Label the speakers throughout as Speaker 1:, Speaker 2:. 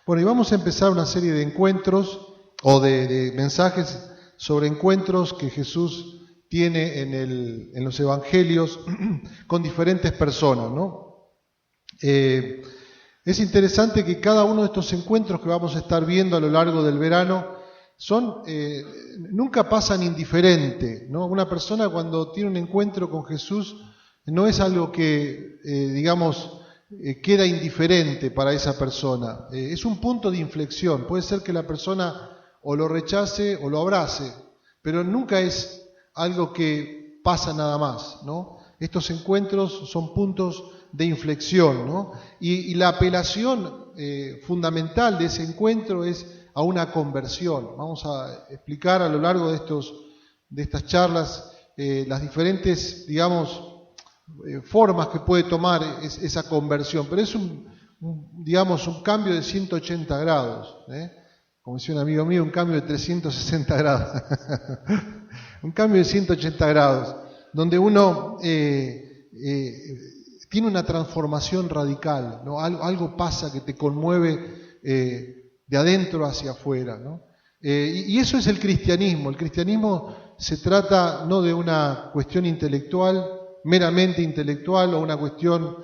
Speaker 1: Bueno, y vamos a empezar una serie de encuentros o de mensajes sobre encuentros que Jesús tiene en los evangelios con diferentes personas, ¿no? Es interesante que cada uno de estos encuentros que vamos a estar viendo a lo largo del verano nunca pasan indiferente, ¿no? Una persona cuando tiene un encuentro con Jesús no es algo que, queda indiferente para esa persona. Es un punto de inflexión. Puede ser que la persona o lo rechace o lo abrace, pero nunca es algo que pasa nada más, ¿no? Estos encuentros son puntos de inflexión, ¿no? Y la apelación fundamental de ese encuentro es a una conversión. Vamos a explicar a lo largo de estas charlas las diferentes, formas que puede tomar esa conversión, pero es un cambio de 180 grados, como decía un amigo mío, un cambio de 360 grados, un cambio de 180 grados, donde uno tiene una transformación radical, ¿no? Algo pasa que te conmueve de adentro hacia afuera, ¿no? Y eso es el cristianismo. El cristianismo se trata no de una cuestión intelectual, meramente intelectual, o una cuestión,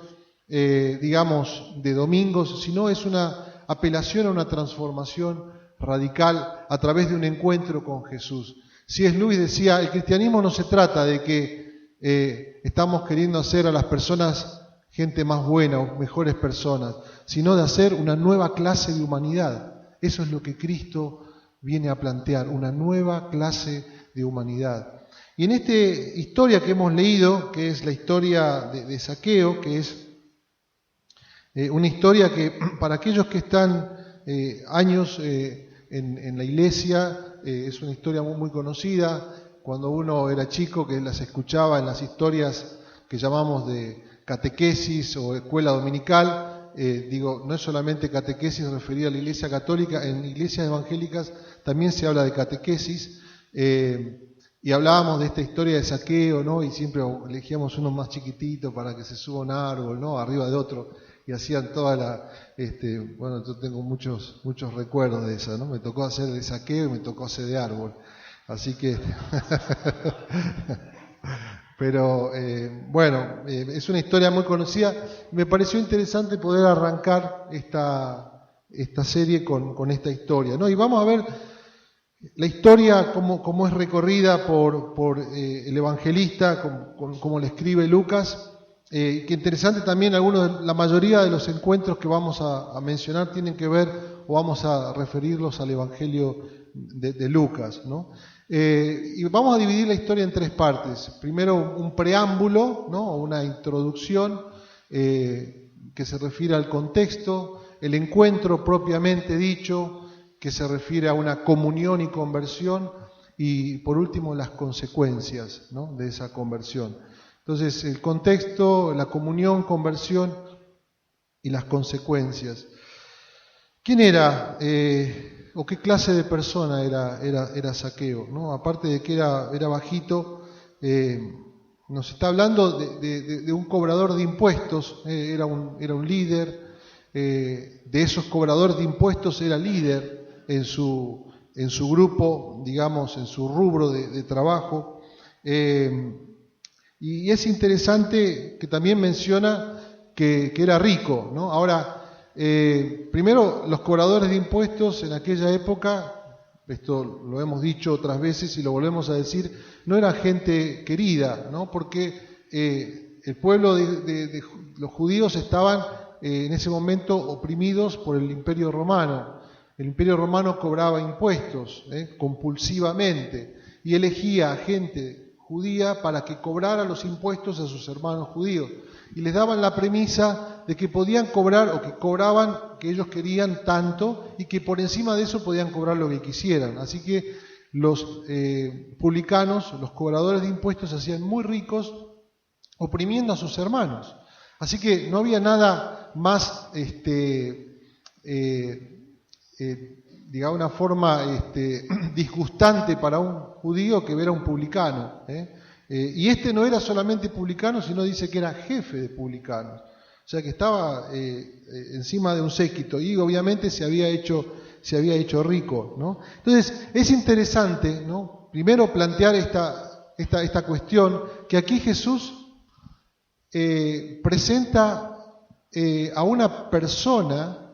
Speaker 1: de domingos, sino es una apelación a una transformación radical a través de un encuentro con Jesús. C.S. Lewis decía, el cristianismo no se trata de que estamos queriendo hacer a las personas gente más buena o mejores personas, sino de hacer una nueva clase de humanidad. Eso es lo que Cristo viene a plantear, una nueva clase de humanidad. Y en esta historia que hemos leído, que es la historia de Zaqueo, que es una historia que para aquellos que están años en la iglesia, es una historia muy conocida. Cuando uno era chico, que las escuchaba en las historias que llamamos de catequesis o escuela dominical, no es solamente catequesis referida a la iglesia católica, en iglesias evangélicas también se habla de catequesis, y hablábamos de esta historia de Zaqueo, ¿no? Y siempre elegíamos uno más chiquitito para que se suba a un árbol, ¿no? Arriba de otro, y hacían toda yo tengo muchos recuerdos de esa, ¿no? Me tocó hacer de Zaqueo y me tocó hacer de árbol, así que pero es una historia muy conocida. Me pareció interesante poder arrancar esta serie con esta historia, ¿no? Y vamos a ver la historia como es recorrida por el evangelista, como le escribe Lucas. Que interesante también, la mayoría de los encuentros que vamos a mencionar tienen que ver, o vamos a referirlos al Evangelio de Lucas, ¿no? Y vamos a dividir la historia en tres partes. Primero un preámbulo, ¿no? Una introducción que se refiere al contexto, el encuentro propiamente dicho, que se refiere a una comunión y conversión, y por último las consecuencias, ¿no? De esa conversión. Entonces el contexto, la comunión, conversión y las consecuencias. ¿Quién era o qué clase de persona era Zaqueo, ¿no? Aparte de que era bajito, nos está hablando de un cobrador de impuestos, era un líder, de esos cobradores de impuestos era líder en su grupo, en su rubro de trabajo. Y es interesante que también menciona que era rico, ¿no? Ahora, primero, los cobradores de impuestos en aquella época, esto lo hemos dicho otras veces y lo volvemos a decir, no era gente querida, ¿no? Porque el pueblo de los judíos estaban en ese momento oprimidos por el Imperio Romano. El Imperio Romano cobraba impuestos compulsivamente y elegía a gente judía para que cobrara los impuestos a sus hermanos judíos. Y les daban la premisa de que podían cobrar, o que cobraban, que ellos querían tanto, y que por encima de eso podían cobrar lo que quisieran. Así que los publicanos, los cobradores de impuestos, se hacían muy ricos oprimiendo a sus hermanos. Así que no había nada más, una forma disgustante para un judío que ver a un publicano. Y no era solamente publicano, sino dice que era jefe de publicanos. O sea que estaba encima de un séquito y obviamente se había hecho rico, ¿no? Entonces es interesante, ¿no?, primero plantear esta cuestión, que aquí Jesús presenta a una persona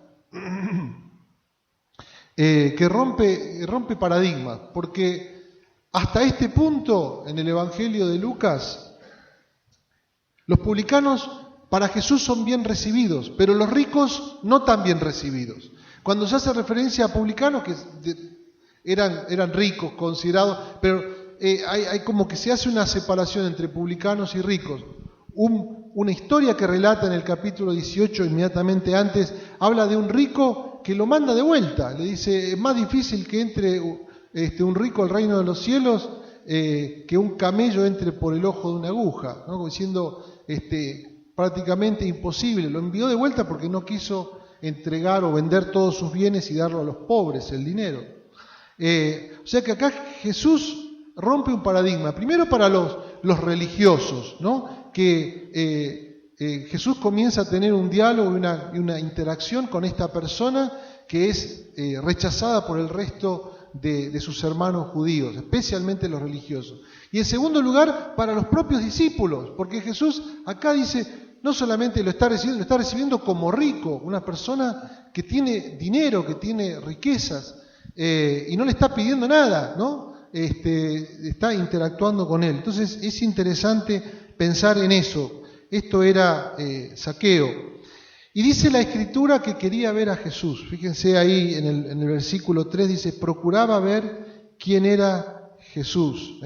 Speaker 1: que rompe paradigmas, porque hasta este punto en el Evangelio de Lucas, los publicanos para Jesús son bien recibidos, pero los ricos no tan bien recibidos. Cuando se hace referencia a publicanos, que eran ricos, considerados, pero hay como que se hace una separación entre publicanos y ricos. Una historia que relata en el capítulo 18, inmediatamente antes, habla de un rico que lo manda de vuelta. Le dice, es más difícil que entre un rico al reino de los cielos que un camello entre por el ojo de una aguja, ¿no? Como diciendo, prácticamente imposible. Lo envió de vuelta porque no quiso entregar o vender todos sus bienes y darlo a los pobres, el dinero. O sea que acá Jesús rompe un paradigma, primero para los religiosos, ¿no?, que Jesús comienza a tener un diálogo y una interacción con esta persona que es rechazada por el resto de sus hermanos judíos, especialmente los religiosos. Y en segundo lugar, para los propios discípulos, porque Jesús acá dice, no solamente lo está recibiendo como rico, una persona que tiene dinero, que tiene riquezas, y no le está pidiendo nada, ¿no? Está interactuando con él. Entonces es interesante pensar en eso. Esto era Zaqueo. Y dice la Escritura que quería ver a Jesús. Fíjense ahí en el versículo 3, dice, procuraba ver quién era Jesús.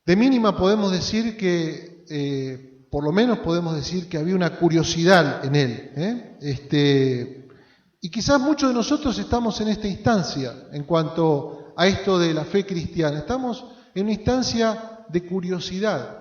Speaker 1: De mínima podemos decir que, por lo menos podemos decir que había una curiosidad en él. Y quizás muchos de nosotros estamos en esta instancia en cuanto a esto de la fe cristiana. Estamos en una instancia de curiosidad.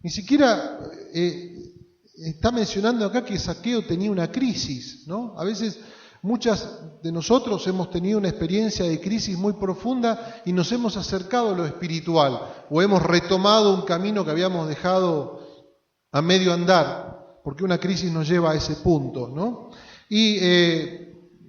Speaker 1: Ni siquiera está mencionando acá que Zaqueo tenía una crisis, ¿no? A veces muchas de nosotros hemos tenido una experiencia de crisis muy profunda y nos hemos acercado a lo espiritual o hemos retomado un camino que habíamos dejado a medio andar, porque una crisis nos lleva a ese punto, ¿no? Y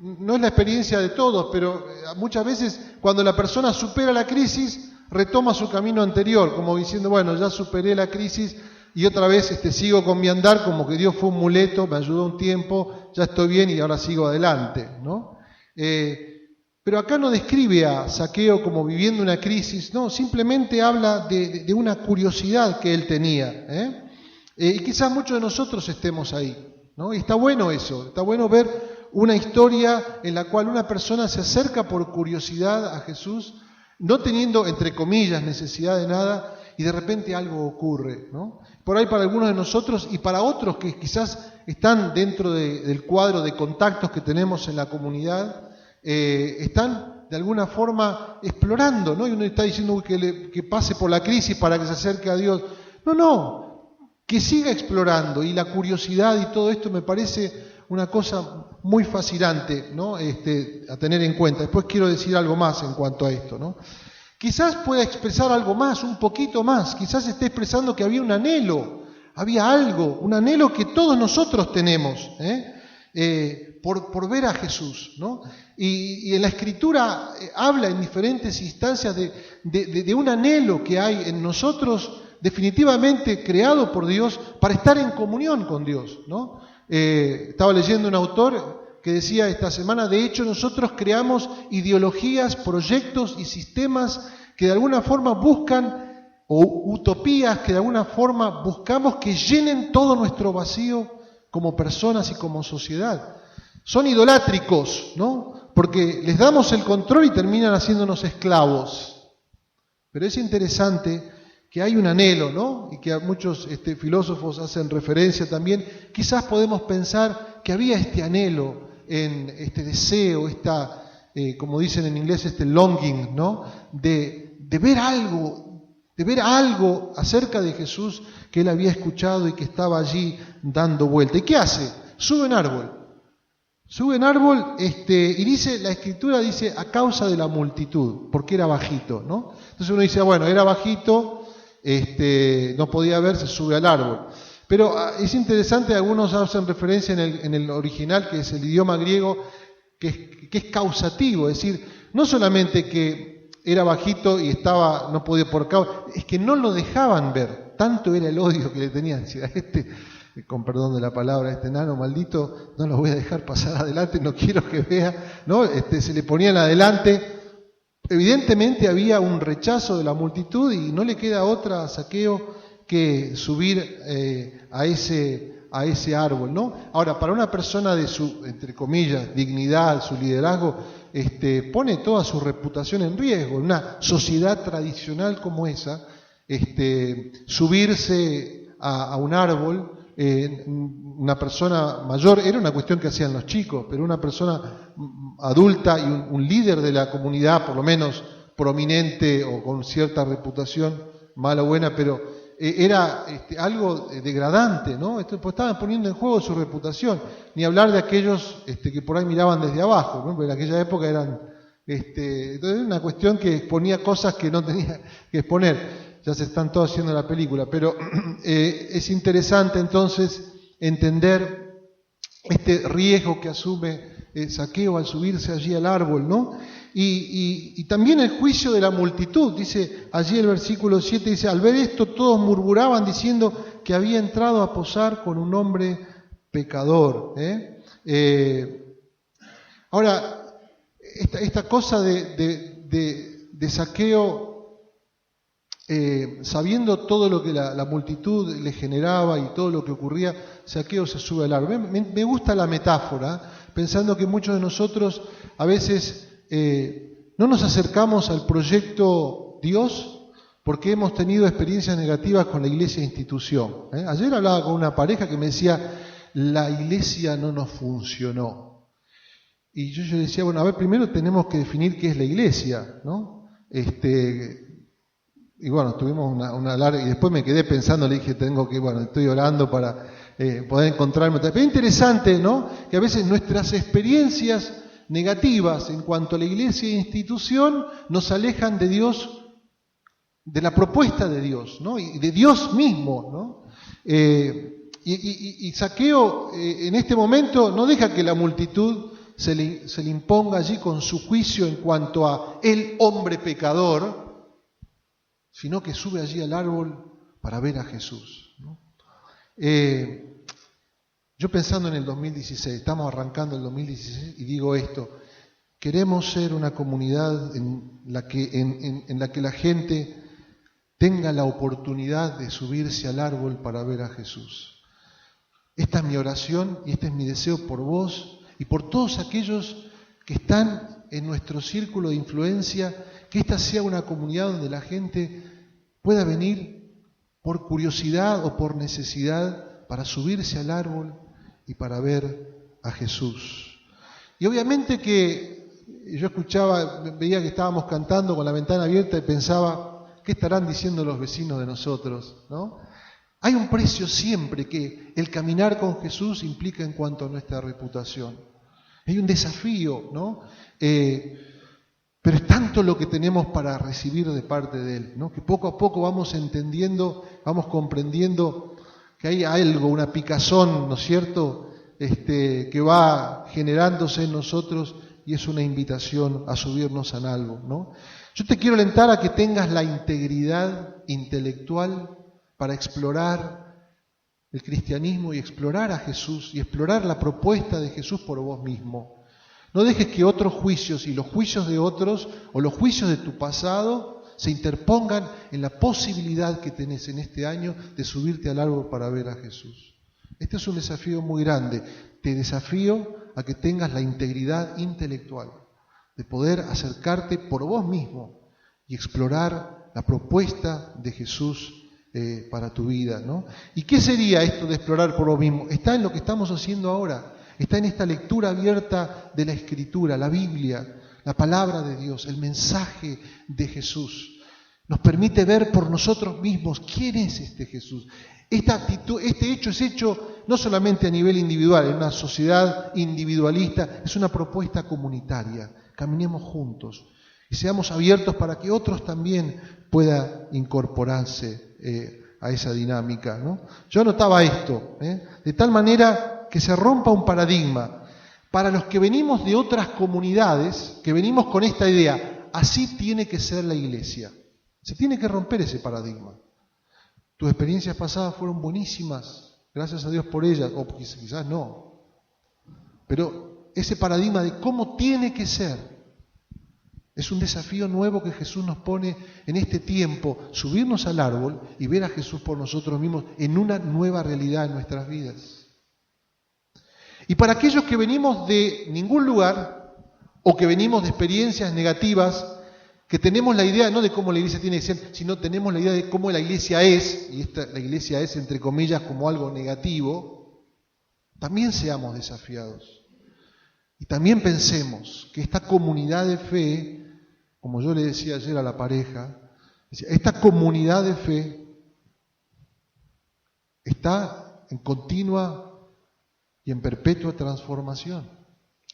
Speaker 1: no es la experiencia de todos, pero muchas veces cuando la persona supera la crisis, retoma su camino anterior, como diciendo, bueno, ya superé la crisis y otra vez sigo con mi andar, como que Dios fue un muleto, me ayudó un tiempo, ya estoy bien y ahora sigo adelante, ¿no? Pero acá no describe a Zaqueo como viviendo una crisis, no, simplemente habla de una curiosidad que él tenía, y quizás muchos de nosotros estemos ahí, ¿no? Y está bueno eso, está bueno ver una historia en la cual una persona se acerca por curiosidad a Jesús, no teniendo, entre comillas, necesidad de nada, y de repente algo ocurre, ¿no? Por ahí para algunos de nosotros y para otros que quizás están dentro del cuadro de contactos que tenemos en la comunidad, están de alguna forma explorando, ¿no? Y uno está diciendo que pase por la crisis para que se acerque a Dios. No, que siga explorando, y la curiosidad y todo esto me parece una cosa muy fascinante, ¿no? A tener en cuenta. Después quiero decir algo más en cuanto a esto, ¿no? Quizás pueda expresar algo más, un poquito más. Quizás esté expresando que había un anhelo, había algo, un anhelo que todos nosotros tenemos, por ver a Jesús, ¿no? Y en la Escritura habla en diferentes instancias de un anhelo que hay en nosotros, definitivamente creado por Dios para estar en comunión con Dios, ¿no? Estaba leyendo un autor que decía esta semana, de hecho nosotros creamos ideologías, proyectos y sistemas que de alguna forma buscan, o utopías que de alguna forma buscamos que llenen todo nuestro vacío como personas y como sociedad. Son idolátricos, ¿no? Porque les damos el control y terminan haciéndonos esclavos. Pero es interesante que hay un anhelo, ¿no? Y que a muchos filósofos hacen referencia también. Quizás podemos pensar que había este anhelo, en este deseo, como dicen en inglés, longing, ¿no? De ver algo acerca de Jesús que él había escuchado y que estaba allí dando vuelta. ¿Y qué hace? Sube en árbol. Y dice, la Escritura dice, a causa de la multitud, porque era bajito, ¿no? Entonces uno dice, bueno, era bajito, no podía ver, se sube al árbol. Pero es interesante, algunos hacen referencia en el original, que es el idioma griego, que es causativo, es decir, no solamente que era bajito y no podía por causa, es que no lo dejaban ver, tanto era el odio que le tenían. Decir, a este, con perdón de la palabra, este enano maldito, no lo voy a dejar pasar adelante, no quiero que vea, ¿no? Se le ponían adelante. Evidentemente había un rechazo de la multitud y no le queda otra a Zaqueo que subir a ese árbol, ¿no? Ahora, para una persona de su, entre comillas, dignidad, su liderazgo, pone toda su reputación en riesgo. En una sociedad tradicional como esa, subirse a un árbol, una persona mayor, era una cuestión que hacían los chicos, pero una persona adulta y un líder de la comunidad, por lo menos prominente o con cierta reputación, mala o buena, pero era algo degradante, ¿no? Pues estaban poniendo en juego su reputación, ni hablar de aquellos que por ahí miraban desde abajo, ¿no? Porque en aquella época eran, entonces era una cuestión que exponía cosas que no tenía que exponer. Ya se están todos haciendo la película, pero es interesante entonces entender este riesgo que asume Zaqueo al subirse allí al árbol, ¿no? Y también el juicio de la multitud, dice allí el versículo 7, dice, al ver esto todos murmuraban diciendo que había entrado a posar con un hombre pecador. Ahora, esta cosa de Zaqueo, sabiendo todo lo que la multitud le generaba y todo lo que ocurría, Zaqueo se sube al árbol. Me gusta la metáfora, pensando que muchos de nosotros a veces no nos acercamos al proyecto Dios porque hemos tenido experiencias negativas con la iglesia e institución. Ayer hablaba con una pareja que me decía, la iglesia no nos funcionó. Y yo decía, bueno, a ver, primero tenemos que definir qué es la iglesia, ¿no? Y bueno, tuvimos una larga, y después me quedé pensando, le dije, estoy orando para poder encontrarme. Pero es interesante, ¿no? Que a veces nuestras experiencias negativas en cuanto a la iglesia e institución nos alejan de Dios, de la propuesta de Dios, ¿no? Y de Dios mismo, ¿no? Y Zaqueo en este momento no deja que la multitud se le imponga allí con su juicio en cuanto a el hombre pecador, sino que sube allí al árbol para ver a Jesús, ¿no? Yo pensando en el 2016, estamos arrancando el 2016 y digo esto, queremos ser una comunidad en la que la gente tenga la oportunidad de subirse al árbol para ver a Jesús. Esta es mi oración y este es mi deseo por vos y por todos aquellos que están en nuestro círculo de influencia, que esta sea una comunidad donde la gente pueda venir por curiosidad o por necesidad para subirse al árbol y para ver a Jesús. Y obviamente que yo veía que estábamos cantando con la ventana abierta y pensaba, ¿qué estarán diciendo los vecinos de nosotros, ¿no? Hay un precio siempre que el caminar con Jesús implica en cuanto a nuestra reputación. Hay un desafío, ¿no? Pero es tanto lo que tenemos para recibir de parte de Él, ¿no? Que poco a poco vamos entendiendo, vamos comprendiendo que hay algo, una picazón, ¿no es cierto?, que va generándose en nosotros y es una invitación a subirnos al árbol, ¿no? Yo te quiero alentar a que tengas la integridad intelectual para explorar el cristianismo y explorar a Jesús y explorar la propuesta de Jesús por vos mismo. No dejes que otros juicios y los juicios de otros o los juicios de tu pasado se interpongan en la posibilidad que tenés en este año de subirte al árbol para ver a Jesús. Este es un desafío muy grande. Te desafío a que tengas la integridad intelectual de poder acercarte por vos mismo y explorar la propuesta de Jesús para tu vida, ¿no? ¿Y qué sería esto de explorar por vos mismo? Está en lo que estamos haciendo ahora. Está en esta lectura abierta de la Escritura, la Biblia, la palabra de Dios, el mensaje de Jesús. Nos permite ver por nosotros mismos quién es este Jesús. Esta actitud, este hecho es hecho no solamente a nivel individual, en una sociedad individualista, es una propuesta comunitaria. Caminemos juntos y seamos abiertos para que otros también puedan incorporarse a esa dinámica, ¿no? Yo notaba esto, de tal manera que se rompa un paradigma. Para los que venimos de otras comunidades, que venimos con esta idea, así tiene que ser la iglesia. Se tiene que romper ese paradigma. Tus experiencias pasadas fueron buenísimas, gracias a Dios por ellas, o quizás no. Pero ese paradigma de cómo tiene que ser, es un desafío nuevo que Jesús nos pone en este tiempo, subirnos al árbol y ver a Jesús por nosotros mismos en una nueva realidad en nuestras vidas. Y para aquellos que venimos de ningún lugar o que venimos de experiencias negativas, que tenemos la idea no de cómo la iglesia tiene que ser, sino tenemos la idea de cómo la iglesia es, y la iglesia es entre comillas como algo negativo, también seamos desafiados. Y también pensemos que esta comunidad de fe, como yo le decía ayer a la pareja, esta comunidad de fe está en continua y en perpetua transformación,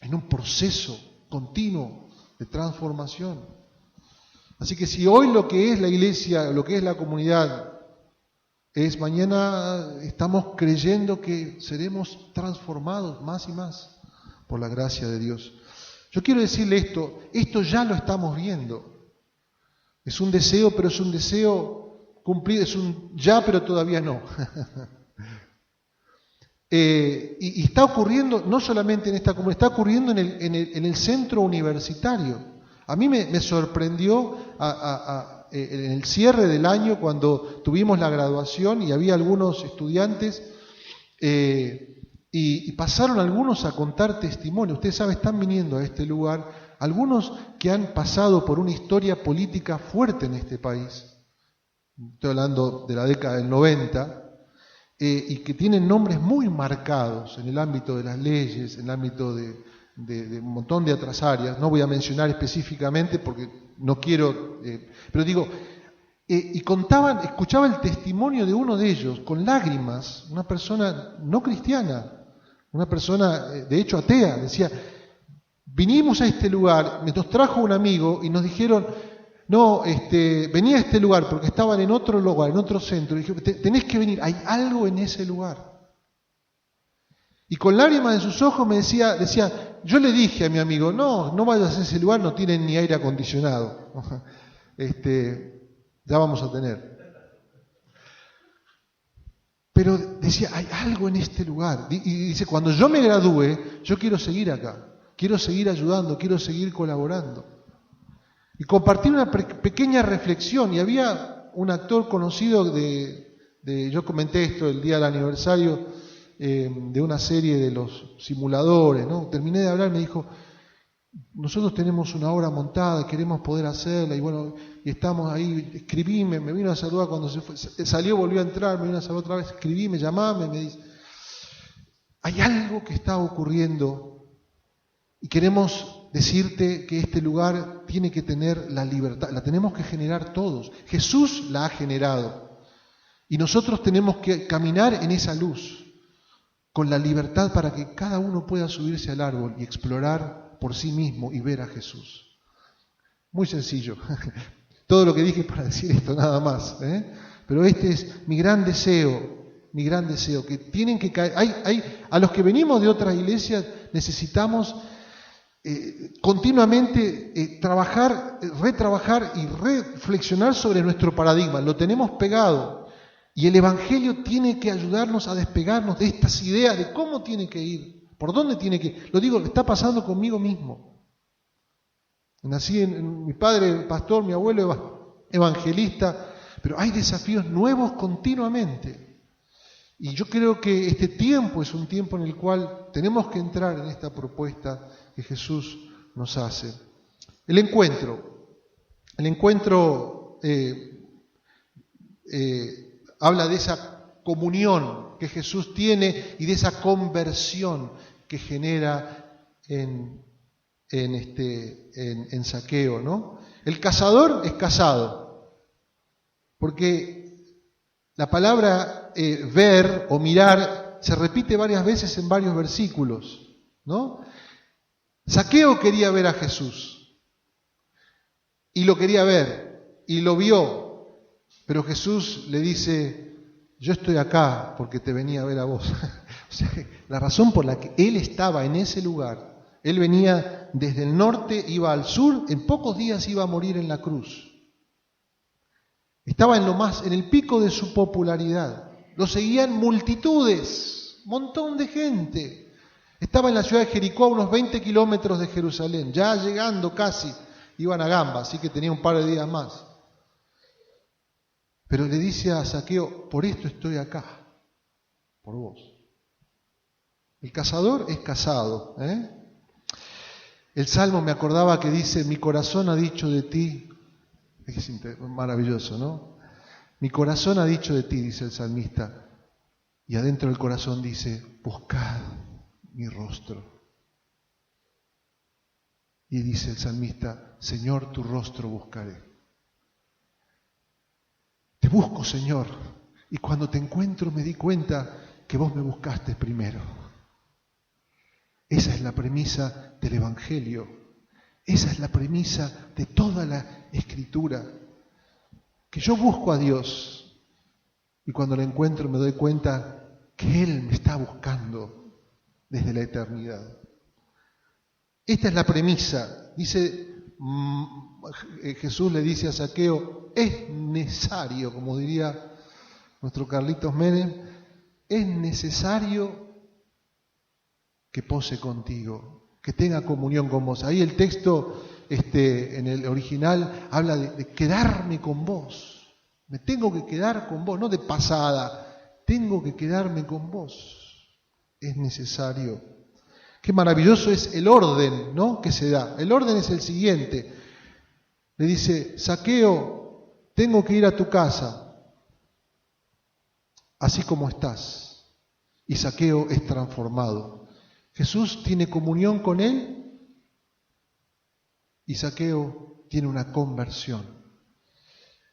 Speaker 1: en un proceso continuo de transformación. Así que si hoy lo que es la iglesia, lo que es la comunidad, es mañana estamos creyendo que seremos transformados más y más por la gracia de Dios. Yo quiero decirle esto ya lo estamos viendo. Es un deseo, pero es un deseo cumplido, es un ya, pero todavía no. Y está ocurriendo no solamente en esta comunidad, está ocurriendo en el centro universitario. A mí me sorprendió en el cierre del año cuando tuvimos la graduación y había algunos estudiantes y pasaron algunos a contar testimonio. Ustedes saben, están viniendo a este lugar algunos que han pasado por una historia política fuerte en este país. Estoy hablando de la década del 90. Y que tienen nombres muy marcados en el ámbito de las leyes, en el ámbito de un montón de otras áreas. No voy a mencionar específicamente porque no quiero, pero digo, y escuchaba el testimonio de uno de ellos con lágrimas, una persona no cristiana, una persona de hecho atea, decía, vinimos a este lugar, nos trajo un amigo y nos dijeron, no, venía a este lugar porque estaban en otro lugar, en otro centro. Y dije, tenés que venir, hay algo en ese lugar. Y con lágrimas en sus ojos me decía, yo le dije a mi amigo, no vayas a ese lugar, no tienen ni aire acondicionado. Ya vamos a tener. Pero decía, hay algo en este lugar. Y dice, cuando yo me gradúe, yo quiero seguir acá, quiero seguir ayudando, quiero seguir colaborando. Y compartir una pequeña reflexión. Y había un actor conocido yo comenté esto el día del aniversario de una serie de los simuladores, ¿no? Terminé de hablar, me dijo, nosotros tenemos una obra montada, queremos poder hacerla, y bueno, y estamos ahí, escribí, me vino a saludar cuando se fue, salió, volvió a entrar, me vino a saludar otra vez, escribí, me llamame, me dice, hay algo que está ocurriendo y queremos decirte que este lugar tiene que tener la libertad, la tenemos que generar todos. Jesús la ha generado y nosotros tenemos que caminar en esa luz con la libertad para que cada uno pueda subirse al árbol y explorar por sí mismo y ver a Jesús. Muy sencillo. Todo lo que dije para decir esto, nada más. Pero este es mi gran deseo, que tienen que caer. A los que venimos de otras iglesias necesitamos continuamente trabajar, retrabajar y reflexionar sobre nuestro paradigma. Lo tenemos pegado y el Evangelio tiene que ayudarnos a despegarnos de estas ideas de cómo tiene que ir, por dónde tiene que ir. Lo digo, está pasando conmigo mismo. Nací mi padre pastor, mi abuelo evangelista, pero hay desafíos nuevos continuamente. Y yo creo que este tiempo es un tiempo en el cual tenemos que entrar en esta propuesta que Jesús nos hace. El encuentro habla de esa comunión que Jesús tiene y de esa conversión que genera en Zaqueo, ¿no? El cazador es cazado, porque la palabra ver o mirar se repite varias veces en varios versículos, ¿no? Zaqueo quería ver a Jesús y lo quería ver y lo vio, pero Jesús le dice, yo estoy acá porque te venía a ver a vos. O sea, la razón por la que él estaba en ese lugar, él venía desde el norte, iba al sur, en pocos días iba a morir en la cruz. Estaba en el pico de su popularidad. Lo seguían multitudes, montón de gente. Estaba en la ciudad de Jericó, a unos 20 kilómetros de Jerusalén, ya llegando casi, iban a Gamba, así que tenía un par de días más. Pero le dice a Zaqueo, por esto estoy acá, por vos. El cazador es cazado. El Salmo me acordaba que dice, mi corazón ha dicho de ti, es maravilloso, ¿no? Mi corazón ha dicho de ti, dice el salmista, y adentro del corazón dice, buscad mi rostro. Y dice el salmista, Señor, tu rostro buscaré. Te busco, Señor, y cuando te encuentro me di cuenta que vos me buscaste primero. Esa es la premisa del Evangelio. Esa es la premisa de toda la Escritura. Que yo busco a Dios y cuando lo encuentro me doy cuenta que Él me está buscando desde la eternidad. Esta es la premisa. Jesús le dice a Zaqueo, es necesario, como diría nuestro Carlitos Menem, es necesario que pose contigo, que tenga comunión con vos. Ahí el texto en el original habla de quedarme con vos. Me tengo que quedar con vos, no de pasada, tengo que quedarme con vos. Es necesario. Qué maravilloso es el orden, ¿no?, que se da. El orden es el siguiente. Le dice, Zaqueo, tengo que ir a tu casa, así como estás. Y Zaqueo es transformado. Jesús tiene comunión con él y Zaqueo tiene una conversión.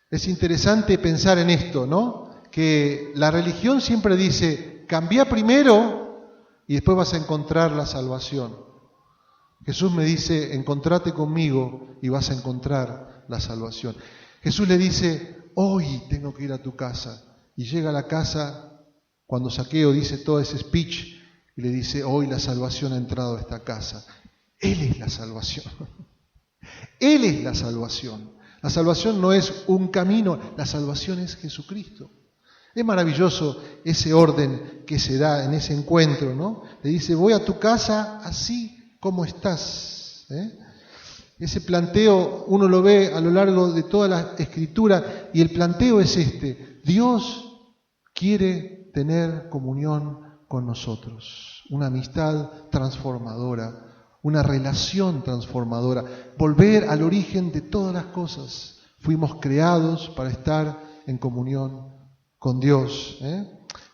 Speaker 1: Es interesante pensar en esto, ¿no? Que la religión siempre dice, cambia primero y después vas a encontrar la salvación. Jesús me dice, encontrate conmigo y vas a encontrar la salvación. Jesús le dice, hoy tengo que ir a tu casa. Y llega a la casa cuando Zaqueo dice todo ese speech y le dice, hoy la salvación ha entrado a esta casa. Él es la salvación. Él es la salvación. La salvación no es un camino, la salvación es Jesucristo. Es maravilloso ese orden que se da en ese encuentro, ¿no? Le dice, voy a tu casa así como estás. Ese planteo uno lo ve a lo largo de toda la Escritura y el planteo es este. Dios quiere tener comunión con nosotros, una amistad transformadora, una relación transformadora, volver al origen de todas las cosas. Fuimos creados para estar en comunión con Dios.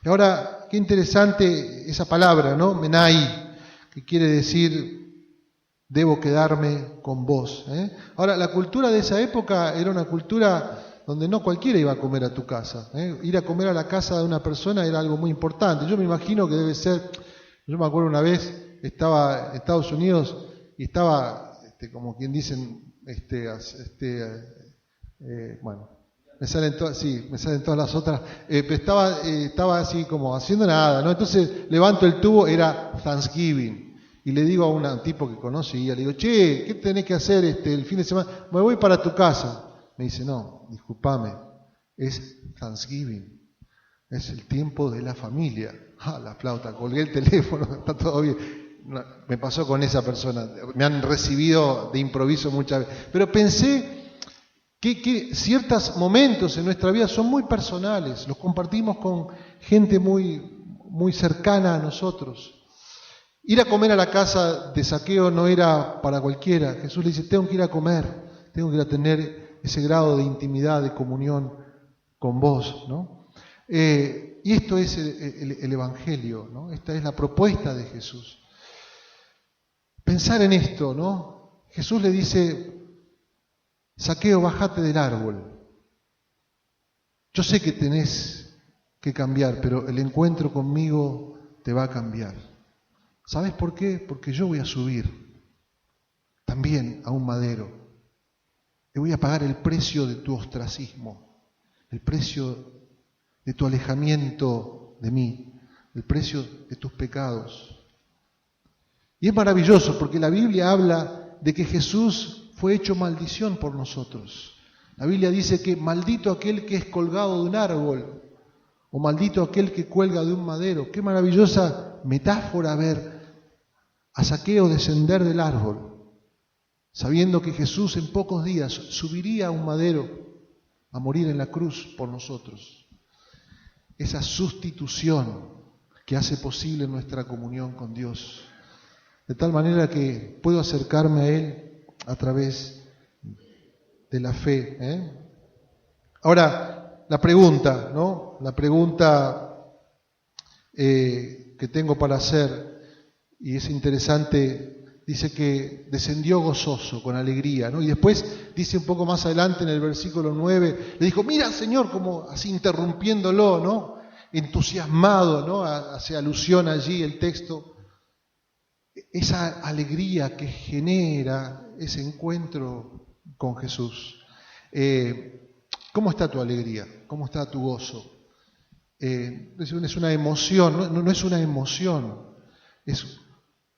Speaker 1: Y ahora, qué interesante esa palabra, ¿no? Menai, que quiere decir, debo quedarme con vos. Ahora, la cultura de esa época era una cultura donde no cualquiera iba a comer a tu casa. Ir a comer a la casa de una persona era algo muy importante. Yo me imagino que debe ser, yo me acuerdo una vez, estaba en Estados Unidos y estaba, como quien dicen, bueno, me salen todas las otras, pero estaba así como haciendo nada, ¿no? Entonces levanto el tubo, era Thanksgiving, y le digo a un tipo que conocía, le digo, che, ¿qué tenés que hacer el fin de semana? Me voy para tu casa. Me dice, no, discúlpame, es Thanksgiving, es el tiempo de la familia. La flauta, colgué el teléfono, está todo bien. No, me pasó con esa persona, me han recibido de improviso muchas veces, pero pensé que ciertos momentos en nuestra vida son muy personales, los compartimos con gente muy, muy cercana a nosotros. Ir a comer a la casa de Zaqueo no era para cualquiera. Jesús le dice, tengo que ir a comer, tengo que ir a tener ese grado de intimidad, de comunión con vos, ¿no? Y esto es el Evangelio, ¿no? Esta es la propuesta de Jesús. Pensar en esto, ¿no? Jesús le dice, Zaqueo, bájate del árbol. Yo sé que tenés que cambiar, pero el encuentro conmigo te va a cambiar. ¿Sabes por qué? Porque yo voy a subir también a un madero. Te voy a pagar el precio de tu ostracismo, el precio de tu alejamiento de mí, el precio de tus pecados. Y es maravilloso porque la Biblia habla de que Jesús fue hecho maldición por nosotros. La Biblia dice que maldito aquel que es colgado de un árbol, o maldito aquel que cuelga de un madero. Qué maravillosa metáfora ver a Zaqueo descender del árbol, sabiendo que Jesús en pocos días subiría a un madero a morir en la cruz por nosotros. Esa sustitución que hace posible nuestra comunión con Dios, de tal manera que puedo acercarme a Él a través de la fe. Ahora, la pregunta, ¿no? La pregunta que tengo para hacer, y es interesante, dice que descendió gozoso, con alegría, ¿no? Y después dice un poco más adelante en el versículo 9, le dijo, mira Señor, como así interrumpiéndolo, ¿no? Entusiasmado, ¿no? Hace alusión allí el texto. Esa alegría que genera ese encuentro con Jesús. ¿Cómo está tu alegría? ¿Cómo está tu gozo? Es una emoción, no es una emoción, es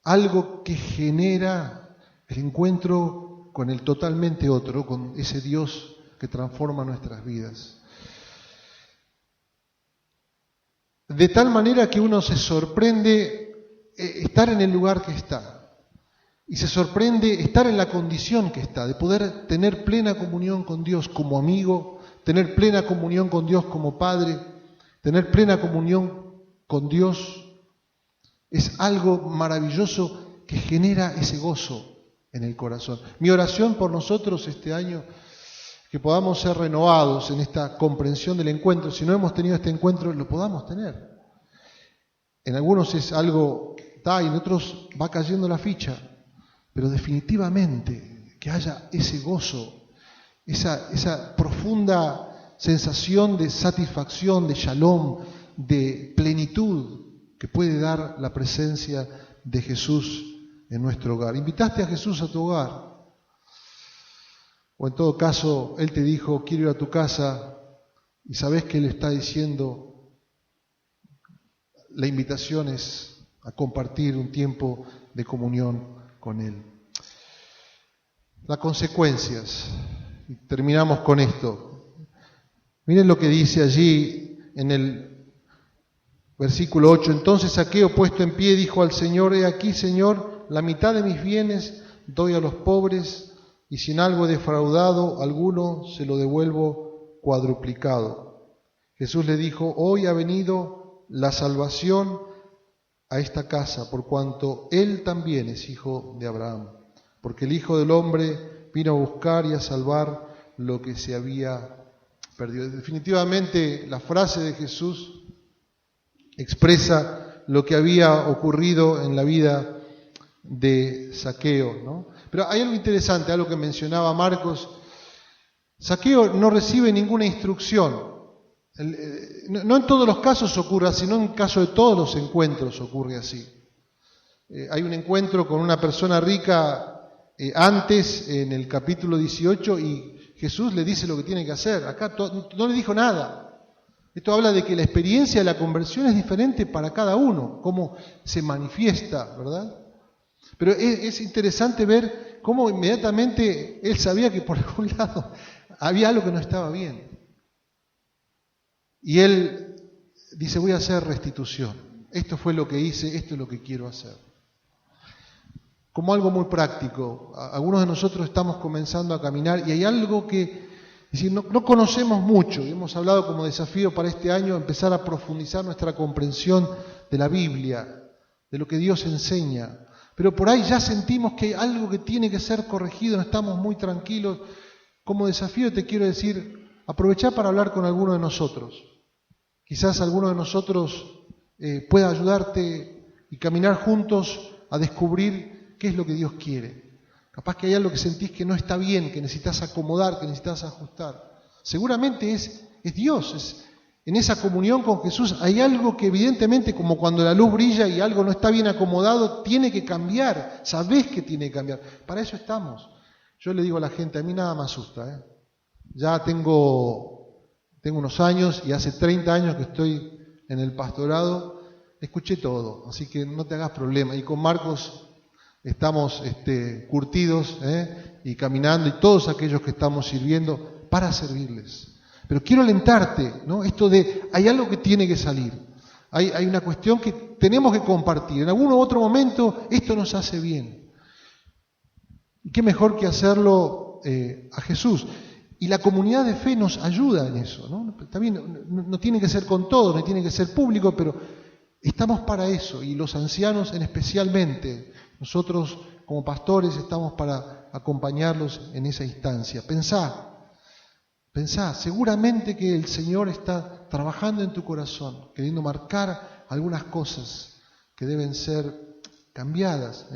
Speaker 1: algo que genera el encuentro con el totalmente otro, con ese Dios que transforma nuestras vidas. De tal manera que uno se sorprende estar en el lugar que está. Y se sorprende estar en la condición que está, de poder tener plena comunión con Dios como amigo, tener plena comunión con Dios como padre, tener plena comunión con Dios. Es algo maravilloso que genera ese gozo en el corazón. Mi oración por nosotros este año, que podamos ser renovados en esta comprensión del encuentro. Si no hemos tenido este encuentro, lo podamos tener. En algunos es algo que está y en otros va cayendo la ficha. Pero definitivamente que haya ese gozo, esa profunda sensación de satisfacción, de shalom, de plenitud que puede dar la presencia de Jesús en nuestro hogar. ¿Invitaste a Jesús a tu hogar? O en todo caso, Él te dijo, quiero ir a tu casa, y sabes que Él está diciendo, la invitación es a compartir un tiempo de comunión con Él. Las consecuencias, y terminamos con esto. Miren lo que dice allí en el versículo 8. Entonces Zaqueo, puesto en pie, dijo al Señor, he aquí, Señor, la mitad de mis bienes doy a los pobres, y si en algo he defraudado alguno, se lo devuelvo cuadruplicado. Jesús le dijo, hoy ha venido la salvación a esta casa, por cuanto él también es hijo de Abraham, porque el Hijo del Hombre vino a buscar y a salvar lo que se había perdido. Definitivamente la frase de Jesús expresa lo que había ocurrido en la vida de Zaqueo, ¿no? Pero hay algo interesante, algo que mencionaba Marcos. Zaqueo no recibe ninguna instrucción. No en todos los casos ocurre así, no en el caso de todos los encuentros ocurre así. Hay un encuentro con una persona rica antes, en el capítulo 18, y Jesús le dice lo que tiene que hacer. Acá no le dijo nada. Esto habla de que la experiencia de la conversión es diferente para cada uno, cómo se manifiesta, ¿verdad? Pero es interesante ver cómo inmediatamente él sabía que por algún lado había algo que no estaba bien. Y él dice, voy a hacer restitución. Esto fue lo que hice, esto es lo que quiero hacer. Como algo muy práctico. Algunos de nosotros estamos comenzando a caminar y hay algo que, es decir, no conocemos mucho. Y hemos hablado como desafío para este año empezar a profundizar nuestra comprensión de la Biblia, de lo que Dios enseña. Pero por ahí ya sentimos que hay algo que tiene que ser corregido, no estamos muy tranquilos. Como desafío te quiero decir, aprovechá para hablar con alguno de nosotros. Quizás alguno de nosotros pueda ayudarte y caminar juntos a descubrir qué es lo que Dios quiere. Capaz que hay algo que sentís que no está bien, que necesitas acomodar, que necesitas ajustar. Seguramente es Dios, en esa comunión con Jesús hay algo que evidentemente, como cuando la luz brilla y algo no está bien acomodado, tiene que cambiar. Sabés que tiene que cambiar. Para eso estamos. Yo le digo a la gente, a mí nada me asusta. Ya tengo tengo unos años y hace 30 años que estoy en el pastorado, escuché todo, así que no te hagas problema. Y con Marcos estamos curtidos y caminando, y todos aquellos que estamos sirviendo para servirles. Pero quiero alentarte, ¿no? Esto de, hay algo que tiene que salir. Hay una cuestión que tenemos que compartir. En algún otro momento esto nos hace bien. Y qué mejor que hacerlo a Jesús. Y la comunidad de fe nos ayuda en eso, ¿no? También no tiene que ser con todos, no tiene que ser público, pero estamos para eso. Y los ancianos especialmente. Nosotros como pastores estamos para acompañarlos en esa instancia. Pensá, seguramente que el Señor está trabajando en tu corazón, queriendo marcar algunas cosas que deben ser cambiadas.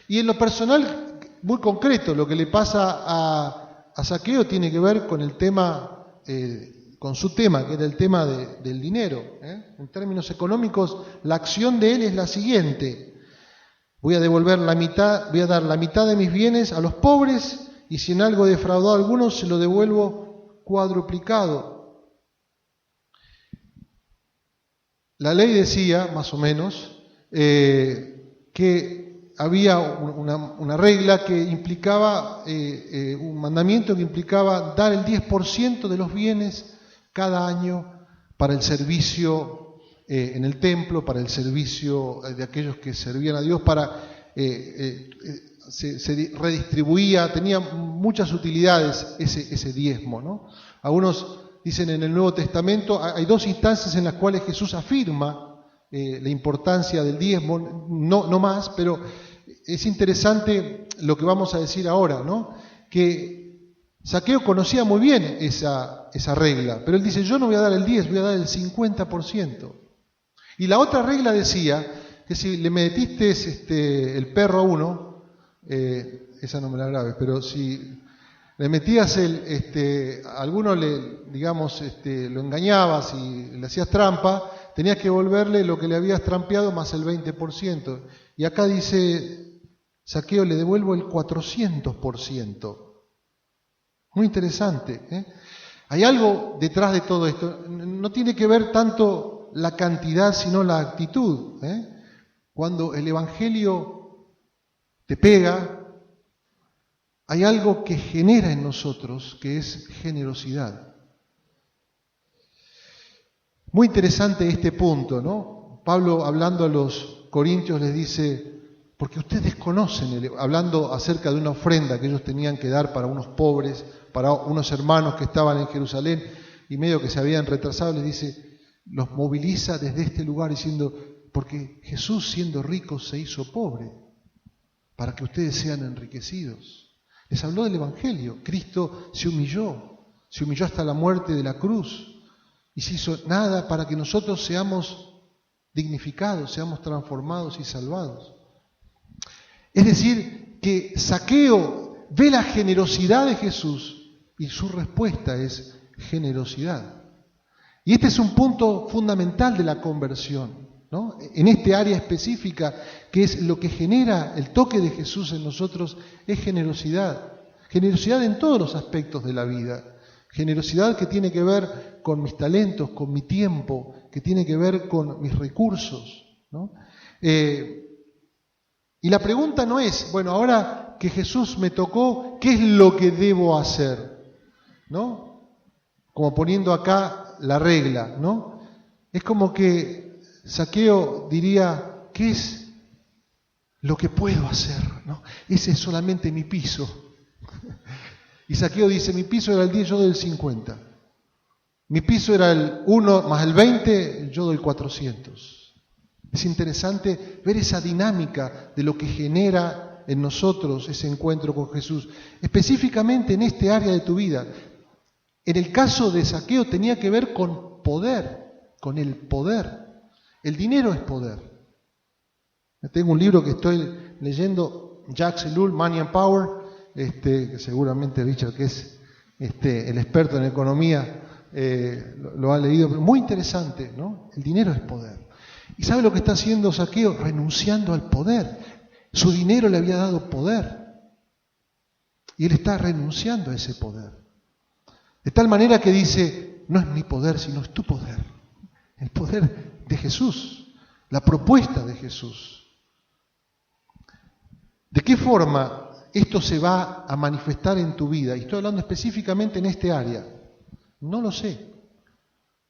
Speaker 1: Y en lo personal, muy concreto, lo que le pasa a Zaqueo tiene que ver con el tema, con su tema, que era el tema del dinero. En términos económicos, la acción de él es la siguiente: voy a dar la mitad de mis bienes a los pobres, y si en algo he defraudado a algunos, se lo devuelvo cuadruplicado. La ley decía, más o menos, que había una regla que implicaba, un mandamiento que implicaba dar el 10% de los bienes cada año para el servicio en el templo, para el servicio de aquellos que servían a Dios, se redistribuía, tenía muchas utilidades ese diezmo, ¿no? Algunos dicen en el Nuevo Testamento, hay dos instancias en las cuales Jesús afirma la importancia del diezmo, no más, pero es interesante lo que vamos a decir ahora, ¿no? Que Zaqueo conocía muy bien esa regla, pero él dice, yo no voy a dar el 10, voy a dar el 50%. Y la otra regla decía que si le metiste el perro a uno, esa no me la grabes, pero si le metías a alguno lo engañabas y le hacías trampa, tenías que devolverle lo que le habías trampeado más el 20%. Y acá dice, Zaqueo, le devuelvo el 400%. Muy interesante. Hay algo detrás de todo esto. No tiene que ver tanto la cantidad, sino la actitud. Cuando el Evangelio te pega, hay algo que genera en nosotros, que es generosidad. Muy interesante este punto, ¿no? Pablo, hablando a los corintios, les dice, porque ustedes conocen, hablando acerca de una ofrenda que ellos tenían que dar para unos pobres, para unos hermanos que estaban en Jerusalén, y medio que se habían retrasado, les dice, los moviliza desde este lugar diciendo, porque Jesús, siendo rico, se hizo pobre, para que ustedes sean enriquecidos. Les habló del Evangelio. Cristo se humilló hasta la muerte de la cruz, y se hizo nada para que nosotros seamos dignificados, seamos transformados y salvados. Es decir, que Zaqueo ve la generosidad de Jesús y su respuesta es generosidad. Y este es un punto fundamental de la conversión, ¿no? En este área específica, que es lo que genera el toque de Jesús en nosotros, es generosidad. Generosidad en todos los aspectos de la vida. Generosidad que tiene que ver con mis talentos, con mi tiempo, que tiene que ver con mis recursos, ¿no? Y la pregunta no es, bueno, ahora que Jesús me tocó, ¿qué es lo que debo hacer? ¿No? Como poniendo acá la regla, ¿no? Es como que Zaqueo diría, ¿qué es lo que puedo hacer? ¿No? Ese es solamente mi piso. Y Zaqueo dice, mi piso era el 10, yo doy el 50. Mi piso era el 1 más el 20, yo doy 400. Es interesante ver esa dinámica de lo que genera en nosotros ese encuentro con Jesús, específicamente en este área de tu vida. En el caso de Zaqueo tenía que ver con poder, con el poder. El dinero es poder. Tengo un libro que estoy leyendo, Jacques Ellul, Money and Power, que seguramente Richard, que es el experto en economía, lo ha leído, pero muy interesante, ¿no? El dinero es poder. ¿Y sabe lo que está haciendo Zaqueo? Renunciando al poder. Su dinero le había dado poder. Y él está renunciando a ese poder. De tal manera que dice, no es mi poder, sino es tu poder. El poder de Jesús, la propuesta de Jesús. ¿De qué forma esto se va a manifestar en tu vida? Y estoy hablando específicamente en este área. No lo sé.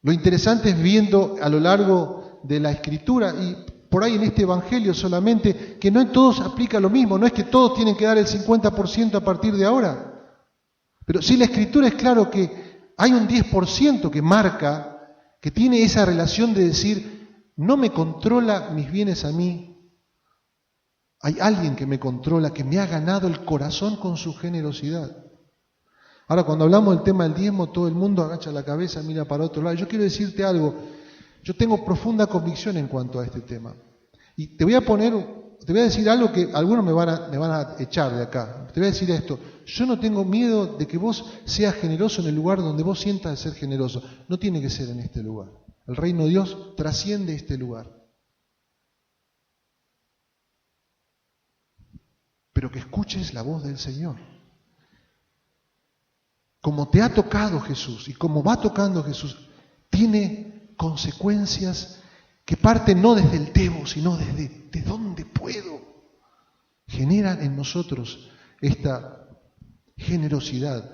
Speaker 1: Lo interesante es viendo a lo largo de la Escritura y por ahí en este Evangelio solamente, que no en todos aplica lo mismo, no es que todos tienen que dar el 50% a partir de ahora. Pero sí la Escritura es claro que hay un 10% que marca, que tiene esa relación de decir, no me controla mis bienes a mí, hay alguien que me controla, que me ha ganado el corazón con su generosidad. Ahora, cuando hablamos del tema del diezmo, todo el mundo agacha la cabeza, mira para otro lado. Yo quiero decirte algo, yo tengo profunda convicción en cuanto a este tema. Y te voy a decir algo que algunos me van a echar de acá. Te voy a decir esto, yo no tengo miedo de que vos seas generoso en el lugar donde vos sientas de ser generoso. No tiene que ser en este lugar. El reino de Dios trasciende este lugar. Pero que escuches la voz del Señor. Como te ha tocado Jesús y como va tocando Jesús, tiene consecuencias que parten no desde el debo, sino desde de dónde puedo. Generan en nosotros esta generosidad.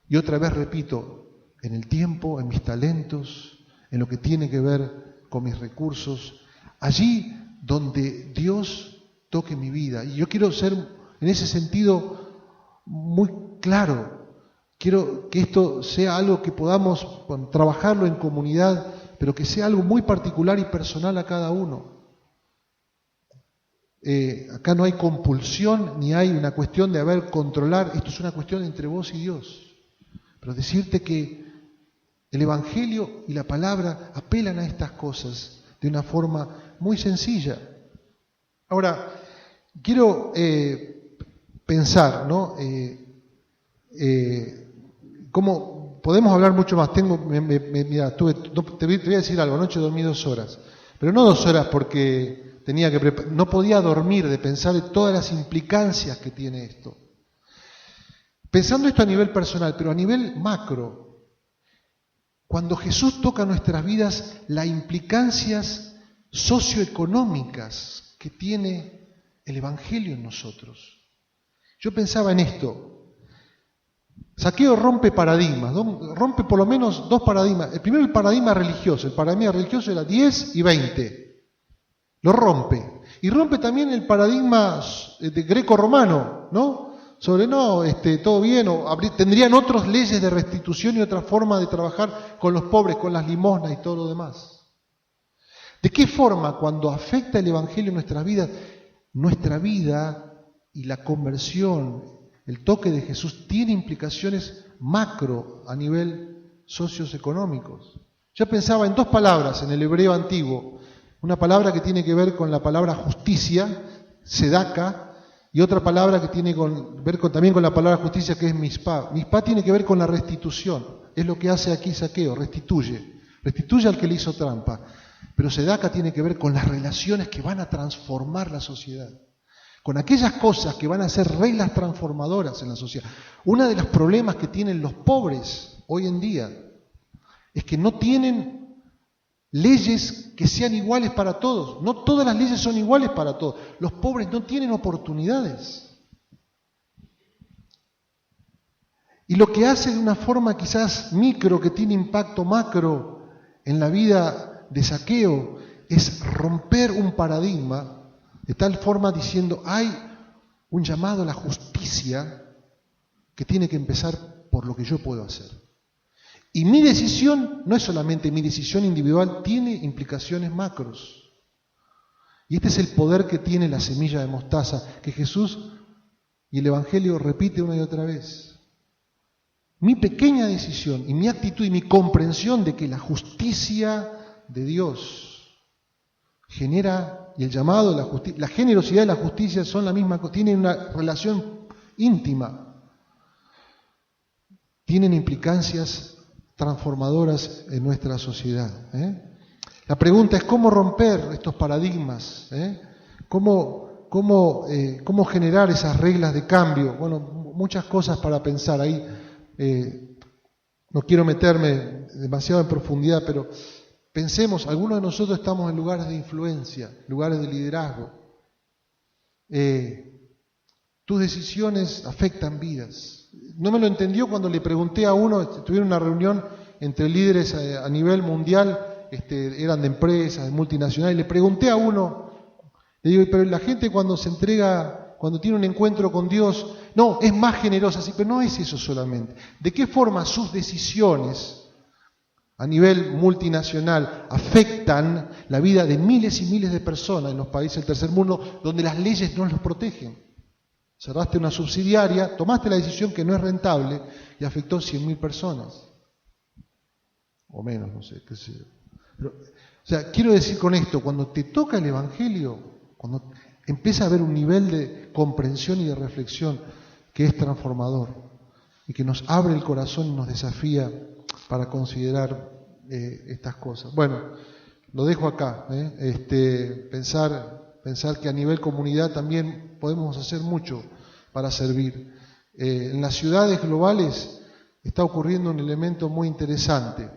Speaker 1: Y otra vez repito, en el tiempo, en mis talentos, en lo que tiene que ver con mis recursos, allí donde Dios toque mi vida. Y yo quiero ser en ese sentido muy claro. Quiero que esto sea algo que podamos trabajarlo en comunidad, pero que sea algo muy particular y personal a cada uno. Acá no hay compulsión, ni hay una cuestión de controlar, esto es una cuestión entre vos y Dios. Pero decirte que el Evangelio y la palabra apelan a estas cosas de una forma muy sencilla. Ahora, quiero pensar, ¿no? ¿Cómo podemos hablar mucho más? Mira, te voy a decir algo, anoche dormí 2 horas, pero no 2 horas porque no podía dormir de pensar en todas las implicancias que tiene esto. Pensando esto a nivel personal, pero a nivel macro, cuando Jesús toca nuestras vidas, las implicancias socioeconómicas que tiene el Evangelio en nosotros. Yo pensaba en esto. Zaqueo rompe paradigmas, rompe por lo menos 2 paradigmas. El primero, el paradigma religioso. El paradigma religioso era 10 y 20. Lo rompe. Y rompe también el paradigma de greco-romano, ¿no? Sobre todo bien, tendrían otras leyes de restitución y otra forma de trabajar con los pobres, con las limosnas y todo lo demás. ¿De qué forma cuando afecta el Evangelio en nuestra vida y la conversión, el toque de Jesús tiene implicaciones macro a nivel socioeconómicos? Yo pensaba en 2 palabras en el hebreo antiguo, una palabra que tiene que ver con la palabra justicia, sedaka, y otra palabra que tiene que ver también con la palabra justicia, que es mispá. Mispá tiene que ver con la restitución, es lo que hace aquí Zaqueo, restituye al que le hizo trampa. Pero sedaka tiene que ver con las relaciones que van a transformar la sociedad, con aquellas cosas que van a ser reglas transformadoras en la sociedad. Uno de los problemas que tienen los pobres hoy en día es que no tienen leyes que sean iguales para todos. No todas las leyes son iguales para todos. Los pobres no tienen oportunidades. Y lo que hace de una forma quizás micro, que tiene impacto macro en la vida de Zaqueo, es romper un paradigma de tal forma diciendo, hay un llamado a la justicia que tiene que empezar por lo que yo puedo hacer. Y mi decisión no es solamente mi decisión individual, tiene implicaciones macros. Y este es el poder que tiene la semilla de mostaza, que Jesús y el Evangelio repite una y otra vez. Mi pequeña decisión y mi actitud y mi comprensión de que la justicia de Dios genera, y el llamado, la generosidad y la justicia son la misma, tienen una relación íntima, tienen implicancias transformadoras en nuestra sociedad. La pregunta es cómo romper estos paradigmas, cómo generar esas reglas de cambio. Bueno, muchas cosas para pensar ahí. No quiero meterme demasiado en profundidad, pero pensemos, algunos de nosotros estamos en lugares de influencia, lugares de liderazgo. Tus decisiones afectan vidas. No me lo entendió cuando le pregunté a uno, tuvieron una reunión entre líderes a nivel mundial, eran de empresas, de multinacionales, le pregunté a uno, le digo, pero la gente cuando se entrega, cuando tiene un encuentro con Dios, no, es más generosa, sí, pero no es eso solamente. ¿De qué forma sus decisiones a nivel multinacional afectan la vida de miles y miles de personas en los países del tercer mundo donde las leyes no los protegen? Cerraste una subsidiaria, tomaste la decisión que no es rentable y afectó 100.000 personas. O menos, no sé, qué sé yo. Pero, o sea, quiero decir con esto, cuando te toca el Evangelio, cuando empieza a haber un nivel de comprensión y de reflexión que es transformador y que nos abre el corazón y nos desafía para considerar estas cosas. Bueno, lo dejo acá. Pensar que a nivel comunidad también podemos hacer mucho para servir. En las ciudades globales está ocurriendo un elemento muy interesante.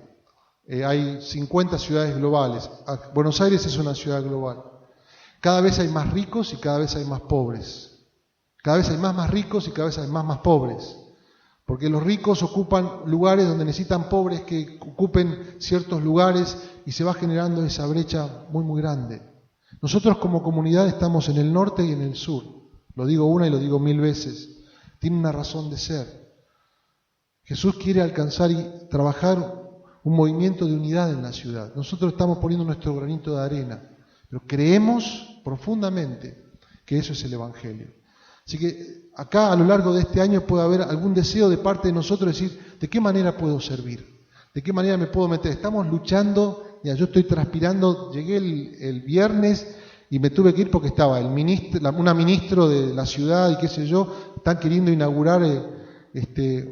Speaker 1: Hay 50 ciudades globales. Buenos Aires es una ciudad global. Cada vez hay más ricos y cada vez hay más pobres. Cada vez hay más ricos y cada vez hay más pobres. Porque los ricos ocupan lugares donde necesitan pobres que ocupen ciertos lugares y se va generando esa brecha muy, muy grande. Nosotros como comunidad estamos en el norte y en el sur. Lo digo una y lo digo 1000 veces. Tiene una razón de ser. Jesús quiere alcanzar y trabajar un movimiento de unidad en la ciudad. Nosotros estamos poniendo nuestro granito de arena, pero creemos profundamente que eso es el Evangelio. Así que acá a lo largo de este año puede haber algún deseo de parte de nosotros de decir, ¿de qué manera puedo servir? ¿De qué manera me puedo meter? Estamos luchando, ya yo estoy transpirando, llegué el viernes y me tuve que ir porque estaba una ministro de la ciudad y qué sé yo, están queriendo inaugurar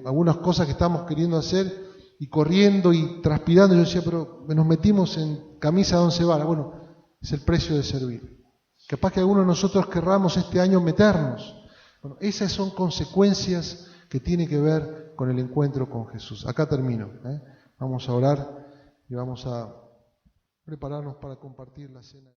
Speaker 1: algunas cosas que estamos queriendo hacer y corriendo y transpirando. Yo decía, pero nos metimos en camisa de 11 varas. Bueno, es el precio de servir. Capaz que algunos de nosotros querramos este año meternos. Bueno, esas son consecuencias que tienen que ver con el encuentro con Jesús. Acá termino. Vamos a orar y vamos a prepararnos para compartir la cena.